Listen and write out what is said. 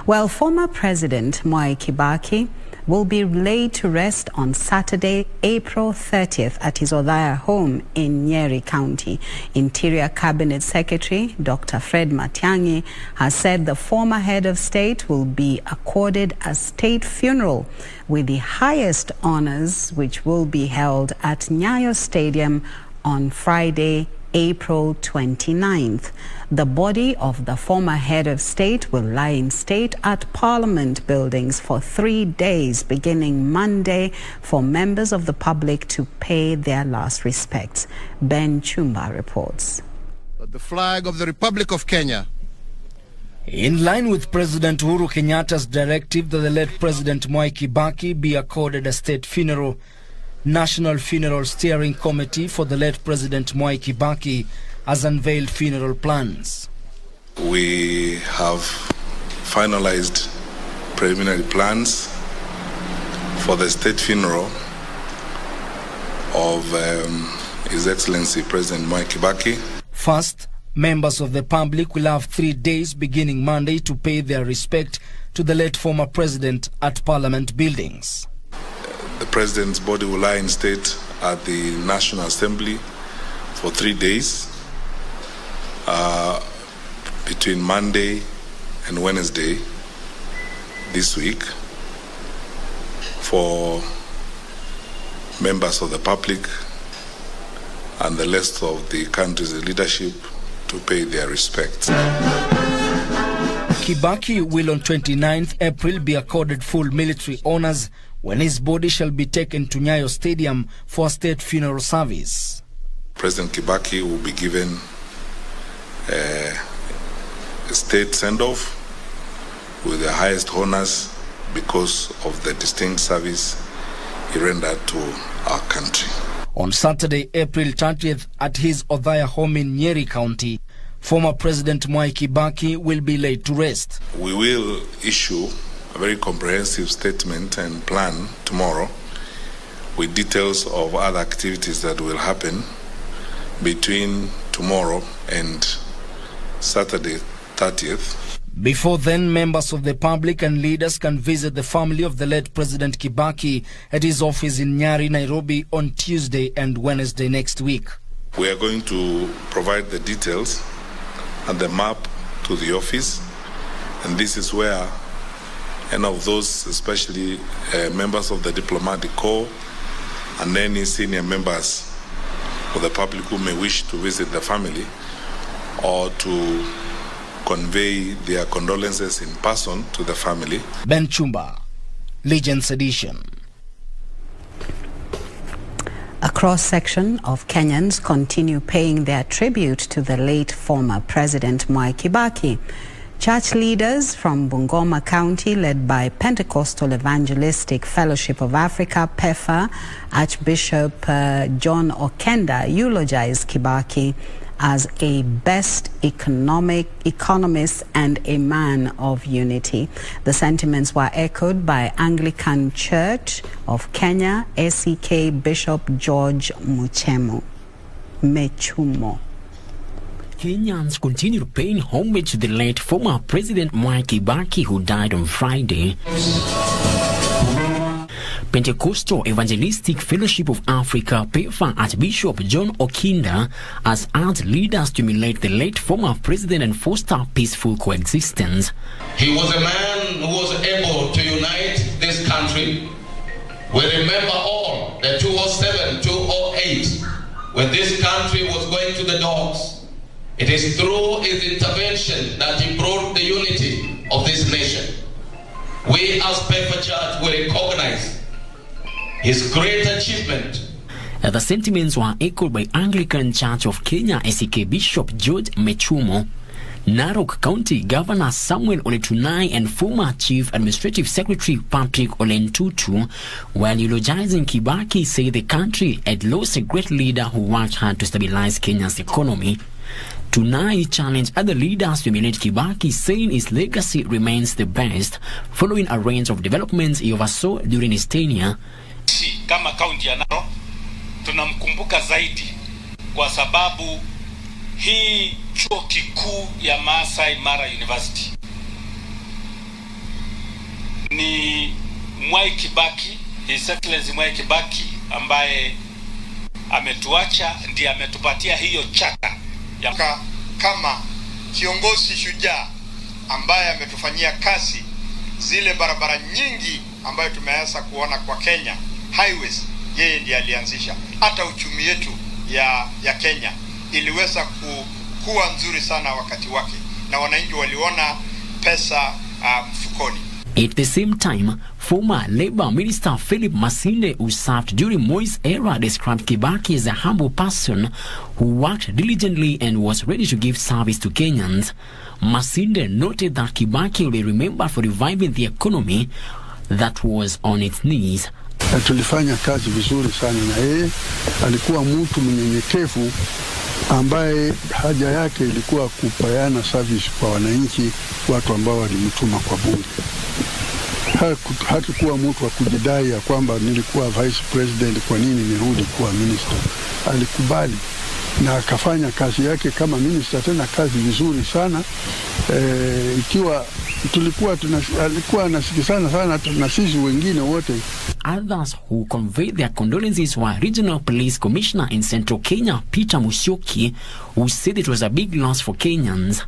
Well, former President Mwai Kibaki will be laid to rest on Saturday, April 30th at his Othaya home in Nyeri County. Interior Cabinet Secretary Dr. Fred Matiang'I has said the former head of state will be accorded a state funeral with the highest honors, which will be held at Nyayo Stadium on Friday, April 29th. The body of the former head of state will lie in state at Parliament buildings for 3 days, beginning Monday, for members of the public to pay their last respects. Ben Chumba reports. The flag of the Republic of Kenya. In line with President Uhuru Kenyatta's directive that the late President Mwai Kibaki be accorded a state funeral, National Funeral Steering Committee for the late President Mwai Kibaki has unveiled funeral plans. We have finalized preliminary plans for the state funeral of His Excellency President Mwai Kibaki. First, members of the public will have 3 days beginning Monday to pay their respect to the late former president at Parliament buildings. The President's body will lie in state at the National Assembly for 3 days between Monday and Wednesday this week for members of the public and the rest of the country's leadership to pay their respects. Kibaki will on 29th April be accorded full military honors when his body shall be taken to Nyayo Stadium for a state funeral service. President Kibaki will be given a state send-off with the highest honors because of the distinct service he rendered to our country. On Saturday, April 30th, at his Othaya home in Nyeri County, former President Mwai Kibaki will be laid to rest. We will issue a very comprehensive statement and plan tomorrow with details of other activities that will happen between tomorrow and Saturday 30th. Before then, members of the public and leaders can visit the family of the late President Kibaki at his office in Nyeri, Nairobi on Tuesday and Wednesday next week. We are going to provide the details and the map to the office, and this is where any of those, especially members of the diplomatic corps and any senior members of the public who may wish to visit the family or to convey their condolences in person to the family. Ben Chumba, Legends Edition. A cross-section of Kenyans continue paying their tribute to the late former President Mwai Kibaki. Church leaders from Bungoma County, led by Pentecostal Evangelistic Fellowship of Africa, PEFA, Archbishop John Okenda, eulogized Kibaki as a best economist and a man of unity. The sentiments were echoed by Anglican Church of Kenya, ACK Bishop George Mechumo. Kenyans continue paying homage to the late former President Mwai Kibaki, who died on Friday. Pentecostal Evangelistic Fellowship of Africa, PEFA, Archbishop John Okenda has urged leaders to emulate the late former president and foster peaceful coexistence. He was a man who was able to unite this country. We remember all the 2007, 2008, when this country was going to the dogs. It is through his intervention that he brought the unity of this nation. We as PEFA Church will recognize his great achievement. The sentiments were echoed by Anglican Church of Kenya, ACK Bishop George Mechumo, Narok County Governor Samuel Oletunai, and former Chief Administrative Secretary Patrick Olentutu. While eulogizing Kibaki, say the country had lost a great leader who worked hard to stabilize Kenya's economy. Tunai challenged other leaders to emulate Kibaki, saying his legacy remains the best, following a range of developments he oversaw during his tenure. Kama kaunti ya Narok tunamkumbuka zaidi kwa sababu hii chuo kikuu ya Masai Mara University ni Mwai Kibaki, His Excellency Mwai Kibaki, ambaye ametuacha, ndiye ametupatia hiyo chata ya kama kiongozi shujaa ambaye ametufanyia kazi zile barabara nyingi ambayo tumeweza kuona kwa Kenya highways. Yeye ndiye alianzisha. Hata uchumi yetu ya Kenya iliweza kuwa nzuri sana wakati wake, na wananchi waliona pesa mfukoni. At the same time, former Labour Minister Philip Masinde, who served during Moi's era, described Kibaki as a humble person who worked diligently and was ready to give service to Kenyans. Masinde noted that Kibaki will be remembered for reviving the economy that was on its knees. Tulifanya kazi vizuri sana na yeye. Alikuwa mtu mnyenyekevu ambaye haja yake ilikuwa kupeana service kwa wananchi, watu ambao walimtuma kwa bunge. Hakuwa mtu wa kujidai ya kwamba nilikuwa vice president, kwa nini nirudi kuwa minister. Alikubali na akafanya kazi yake kama minister, tena kazi vizuri sana. Ikiwa alikuwa anasikizana sana na sisi wengine wote. Others who conveyed their condolences were Regional Police Commissioner in Central Kenya, Peter Musyoki, who said it was a big loss for Kenyans.